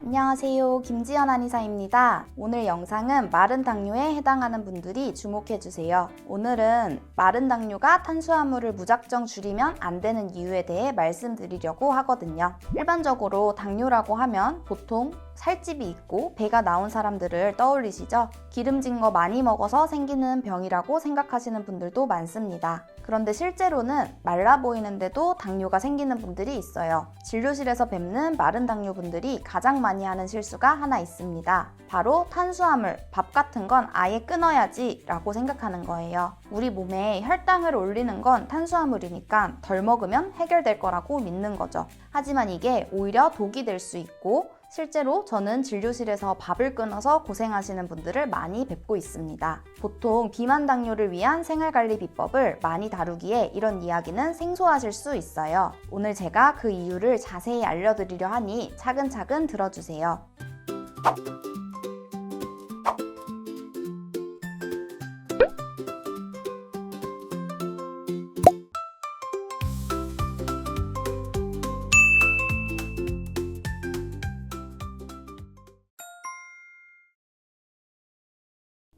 안녕하세요. 김지연 한의사입니다. 오늘 영상은 마른 당뇨에 해당하는 분들이 주목해주세요. 오늘은 마른 당뇨가 탄수화물을 무작정 줄이면 안 되는 이유에 대해 말씀드리려고 하거든요. 일반적으로 당뇨라고 하면 보통 살집이 있고 배가 나온 사람들을 떠올리시죠? 기름진 거 많이 먹어서 생기는 병이라고 생각하시는 분들도 많습니다. 그런데 실제로는 말라 보이는데도 당뇨가 생기는 분들이 있어요. 진료실에서 뵙는 마른 당뇨 분들이 가장 많이 하는 실수가 하나 있습니다. 바로 탄수화물, 밥 같은 건 아예 끊어야지 라고 생각하는 거예요. 우리 몸에 혈당을 올리는 건 탄수화물이니까 덜 먹으면 해결될 거라고 믿는 거죠. 하지만 이게 오히려 독이 될 수 있고 실제로 저는 진료실에서 밥을 끊어서 고생하시는 분들을 많이 뵙고 있습니다. 보통 비만 당뇨를 위한 생활관리 비법을 많이 다루기에 이런 이야기는 생소하실 수 있어요. 오늘 제가 그 이유를 자세히 알려드리려 하니 차근차근 들어주세요.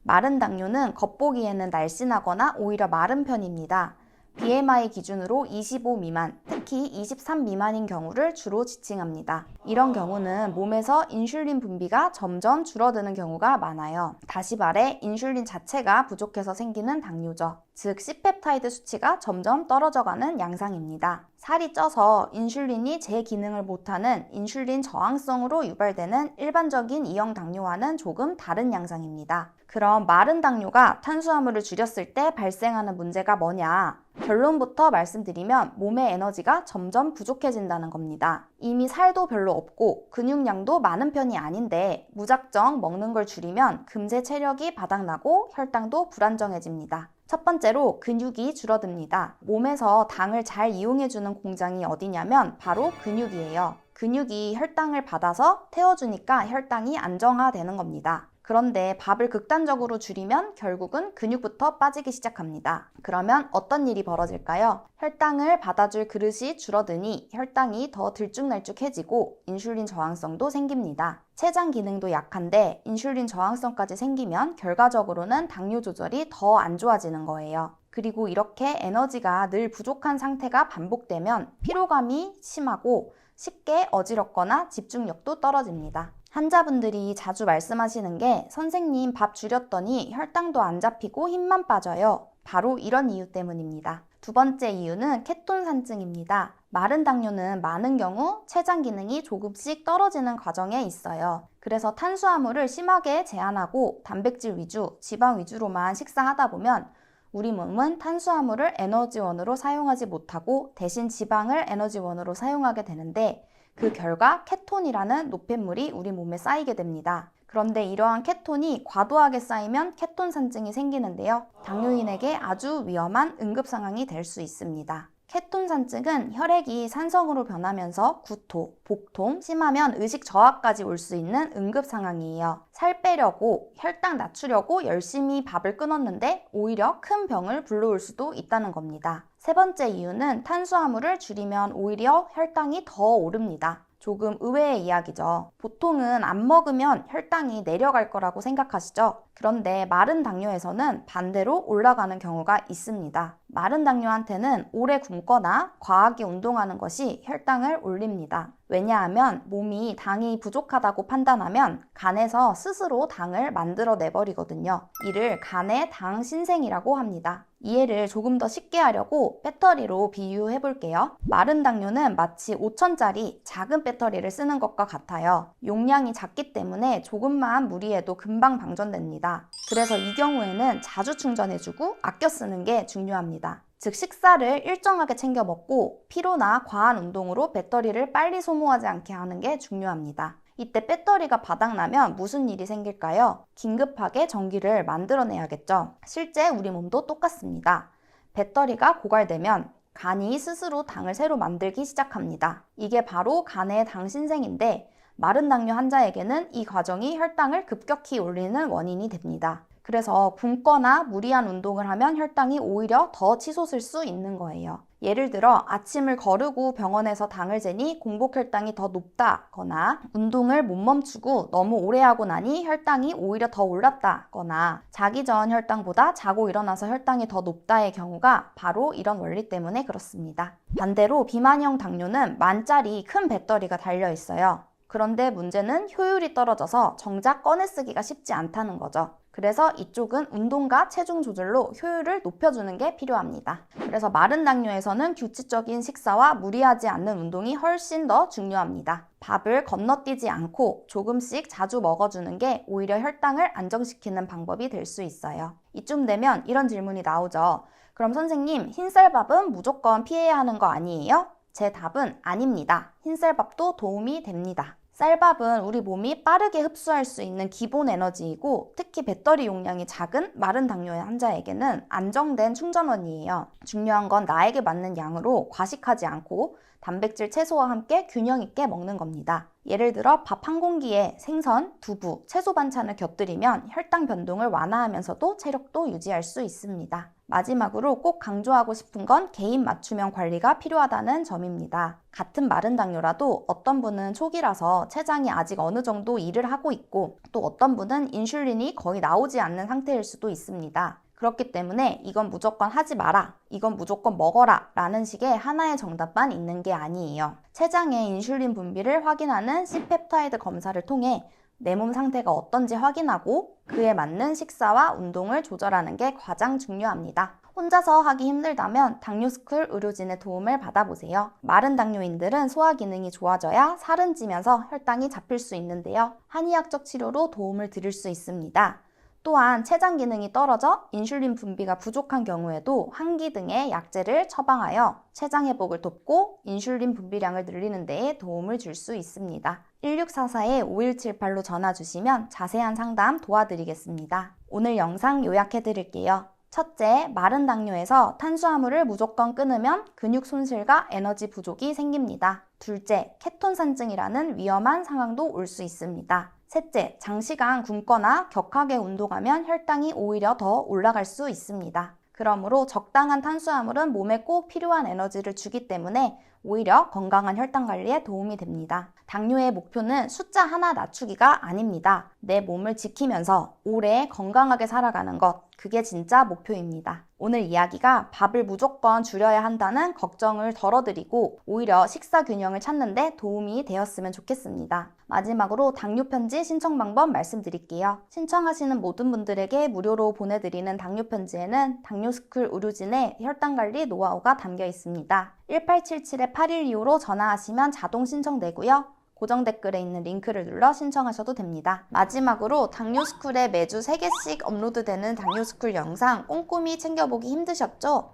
마른 당뇨는 겉보기에는 날씬하거나 오히려 마른 편입니다. BMI 기준으로 25 미만, 특히 23 미만인 경우를 주로 지칭합니다. 이런 경우는 몸에서 인슐린 분비가 점점 줄어드는 경우가 많아요. 다시 말해 인슐린 자체가 부족해서 생기는 당뇨죠. 즉 C펩타이드 수치가 점점 떨어져가는 양상입니다. 살이 쪄서 인슐린이 제 기능을 못하는 인슐린 저항성으로 유발되는 일반적인 E형 당뇨와는 조금 다른 양상입니다. 그럼 마른 당뇨가 탄수화물을 줄였을 때 발생하는 문제가 뭐냐? 결론부터 말씀드리면 몸의 에너지가 점점 부족해진다는 겁니다. 이미 살도 별로 없고 근육량도 많은 편이 아닌데 무작정 먹는 걸 줄이면 금세 체력이 바닥나고 혈당도 불안정해집니다. 첫 번째로 근육이 줄어듭니다. 몸에서 당을 잘 이용해주는 공장이 어디냐면 바로 근육이에요. 근육이 혈당을 받아서 태워주니까 혈당이 안정화되는 겁니다. 그런데 밥을 극단적으로 줄이면 결국은 근육부터 빠지기 시작합니다. 그러면 어떤 일이 벌어질까요? 혈당을 받아줄 그릇이 줄어드니 혈당이 더 들쭉날쭉해지고 인슐린 저항성도 생깁니다. 췌장 기능도 약한데 인슐린 저항성까지 생기면 결과적으로는 당뇨 조절이 더 안 좋아지는 거예요. 그리고 이렇게 에너지가 늘 부족한 상태가 반복되면 피로감이 심하고 쉽게 어지럽거나 집중력도 떨어집니다. 환자분들이 자주 말씀하시는 게 선생님 밥 줄였더니 혈당도 안 잡히고 힘만 빠져요. 바로 이런 이유 때문입니다. 두 번째 이유는 케톤산증입니다. 마른 당뇨는 많은 경우 췌장 기능이 조금씩 떨어지는 과정에 있어요. 그래서 탄수화물을 심하게 제한하고 단백질 위주, 지방 위주로만 식사하다 보면 우리 몸은 탄수화물을 에너지원으로 사용하지 못하고 대신 지방을 에너지원으로 사용하게 되는데 그 결과 케톤이라는 노폐물이 우리 몸에 쌓이게 됩니다. 그런데 이러한 케톤이 과도하게 쌓이면 케톤산증이 생기는데요. 당뇨인에게 아주 위험한 응급 상황이 될 수 있습니다. 케톤산증은 혈액이 산성으로 변하면서 구토, 복통, 심하면 의식 저하까지 올 수 있는 응급 상황이에요. 살 빼려고, 혈당 낮추려고 열심히 밥을 끊었는데 오히려 큰 병을 불러올 수도 있다는 겁니다. 세 번째 이유는 탄수화물을 줄이면 오히려 혈당이 더 오릅니다. 조금 의외의 이야기죠. 보통은 안 먹으면 혈당이 내려갈 거라고 생각하시죠? 그런데 마른 당뇨에서는 반대로 올라가는 경우가 있습니다. 마른 당뇨한테는 오래 굶거나 과하게 운동하는 것이 혈당을 올립니다. 왜냐하면 몸이 당이 부족하다고 판단하면 간에서 스스로 당을 만들어내버리거든요. 이를 간의 당 신생이라고 합니다. 이해를 조금 더 쉽게 하려고 배터리로 비유해 볼게요. 마른 당뇨는 마치 5,000짜리 작은 배터리를 쓰는 것과 같아요. 용량이 작기 때문에 조금만 무리해도 금방 방전됩니다. 그래서 이 경우에는 자주 충전해주고 아껴 쓰는 게 중요합니다. 즉 식사를 일정하게 챙겨 먹고 피로나 과한 운동으로 배터리를 빨리 소모하지 않게 하는 게 중요합니다. 이때 배터리가 바닥나면 무슨 일이 생길까요? 긴급하게 전기를 만들어내야겠죠. 실제 우리 몸도 똑같습니다. 배터리가 고갈되면 간이 스스로 당을 새로 만들기 시작합니다. 이게 바로 간의 당 신생인데 마른 당뇨 환자에게는 이 과정이 혈당을 급격히 올리는 원인이 됩니다. 그래서 굶거나 무리한 운동을 하면 혈당이 오히려 더 치솟을 수 있는 거예요. 예를 들어 아침을 거르고 병원에서 당을 재니 공복 혈당이 더 높다거나 운동을 못 멈추고 너무 오래 하고 나니 혈당이 오히려 더 올랐다거나 자기 전 혈당보다 자고 일어나서 혈당이 더 높다의 경우가 바로 이런 원리 때문에 그렇습니다. 반대로 비만형 당뇨는 만짜리 큰 배터리가 달려 있어요. 그런데 문제는 효율이 떨어져서 정작 꺼내 쓰기가 쉽지 않다는 거죠. 그래서 이쪽은 운동과 체중 조절로 효율을 높여주는 게 필요합니다. 그래서 마른 당뇨에서는 규칙적인 식사와 무리하지 않는 운동이 훨씬 더 중요합니다. 밥을 건너뛰지 않고 조금씩 자주 먹어주는 게 오히려 혈당을 안정시키는 방법이 될 수 있어요. 이쯤 되면 이런 질문이 나오죠. 그럼 선생님, 흰쌀밥은 무조건 피해야 하는 거 아니에요? 제 답은 아닙니다. 흰쌀밥도 도움이 됩니다. 쌀밥은 우리 몸이 빠르게 흡수할 수 있는 기본 에너지이고 특히 배터리 용량이 작은 마른 당뇨 환자에게는 안정된 충전원이에요. 중요한 건 나에게 맞는 양으로 과식하지 않고 단백질 채소와 함께 균형 있게 먹는 겁니다. 예를 들어 밥 한 공기에 생선, 두부, 채소 반찬을 곁들이면 혈당 변동을 완화하면서도 체력도 유지할 수 있습니다. 마지막으로 꼭 강조하고 싶은 건 개인 맞춤형 관리가 필요하다는 점입니다. 같은 마른 당뇨라도 어떤 분은 초기라서 췌장이 아직 어느 정도 일을 하고 있고 또 어떤 분은 인슐린이 거의 나오지 않는 상태일 수도 있습니다. 그렇기 때문에 이건 무조건 하지 마라, 이건 무조건 먹어라 라는 식의 하나의 정답만 있는 게 아니에요. 췌장의 인슐린 분비를 확인하는 C펩타이드 검사를 통해 내 몸 상태가 어떤지 확인하고 그에 맞는 식사와 운동을 조절하는 게 가장 중요합니다. 혼자서 하기 힘들다면 당뇨스쿨 의료진의 도움을 받아보세요. 마른 당뇨인들은 소화 기능이 좋아져야 살은 찌면서 혈당이 잡힐 수 있는데요. 한의학적 치료로 도움을 드릴 수 있습니다. 또한 췌장 기능이 떨어져 인슐린 분비가 부족한 경우에도 항기 등의 약제를 처방하여 췌장 회복을 돕고 인슐린 분비량을 늘리는 데에 도움을 줄 수 있습니다. 1644-5178로 전화 주시면 자세한 상담 도와드리겠습니다. 오늘 영상 요약해 드릴게요. 첫째, 마른 당뇨에서 탄수화물을 무조건 끊으면 근육 손실과 에너지 부족이 생깁니다. 둘째, 케톤산증이라는 위험한 상황도 올 수 있습니다. 셋째, 장시간 굶거나 격하게 운동하면 혈당이 오히려 더 올라갈 수 있습니다. 그러므로 적당한 탄수화물은 몸에 꼭 필요한 에너지를 주기 때문에 오히려 건강한 혈당 관리에 도움이 됩니다. 당뇨의 목표는 숫자 하나 낮추기가 아닙니다. 내 몸을 지키면서 오래 건강하게 살아가는 것, 그게 진짜 목표입니다. 오늘 이야기가 밥을 무조건 줄여야 한다는 걱정을 덜어드리고 오히려 식사 균형을 찾는 데 도움이 되었으면 좋겠습니다. 마지막으로 당뇨 편지 신청 방법 말씀드릴게요. 신청하시는 모든 분들에게 무료로 보내드리는 당뇨 편지에는 당뇨스쿨 의료진의 혈당관리 노하우가 담겨 있습니다. 1877-8125로 전화하시면 자동 신청되고요. 고정 댓글에 있는 링크를 눌러 신청하셔도 됩니다. 마지막으로 당뇨스쿨에 매주 3개씩 업로드되는 당뇨스쿨 영상 꼼꼼히 챙겨보기 힘드셨죠?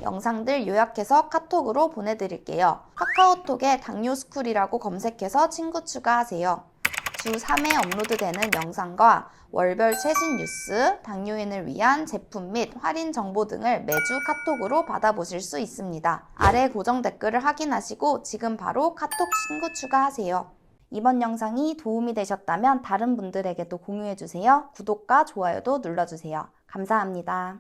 영상들 요약해서 카톡으로 보내드릴게요. 카카오톡에 당뇨스쿨이라고 검색해서 친구 추가하세요. 주 3회 업로드되는 영상과 월별 최신 뉴스, 당뇨인을 위한 제품 및 할인 정보 등을 매주 카톡으로 받아보실 수 있습니다. 아래 고정 댓글을 확인하시고 지금 바로 카톡 친구 추가하세요. 이번 영상이 도움이 되셨다면 다른 분들에게도 공유해주세요. 구독과 좋아요도 눌러주세요. 감사합니다.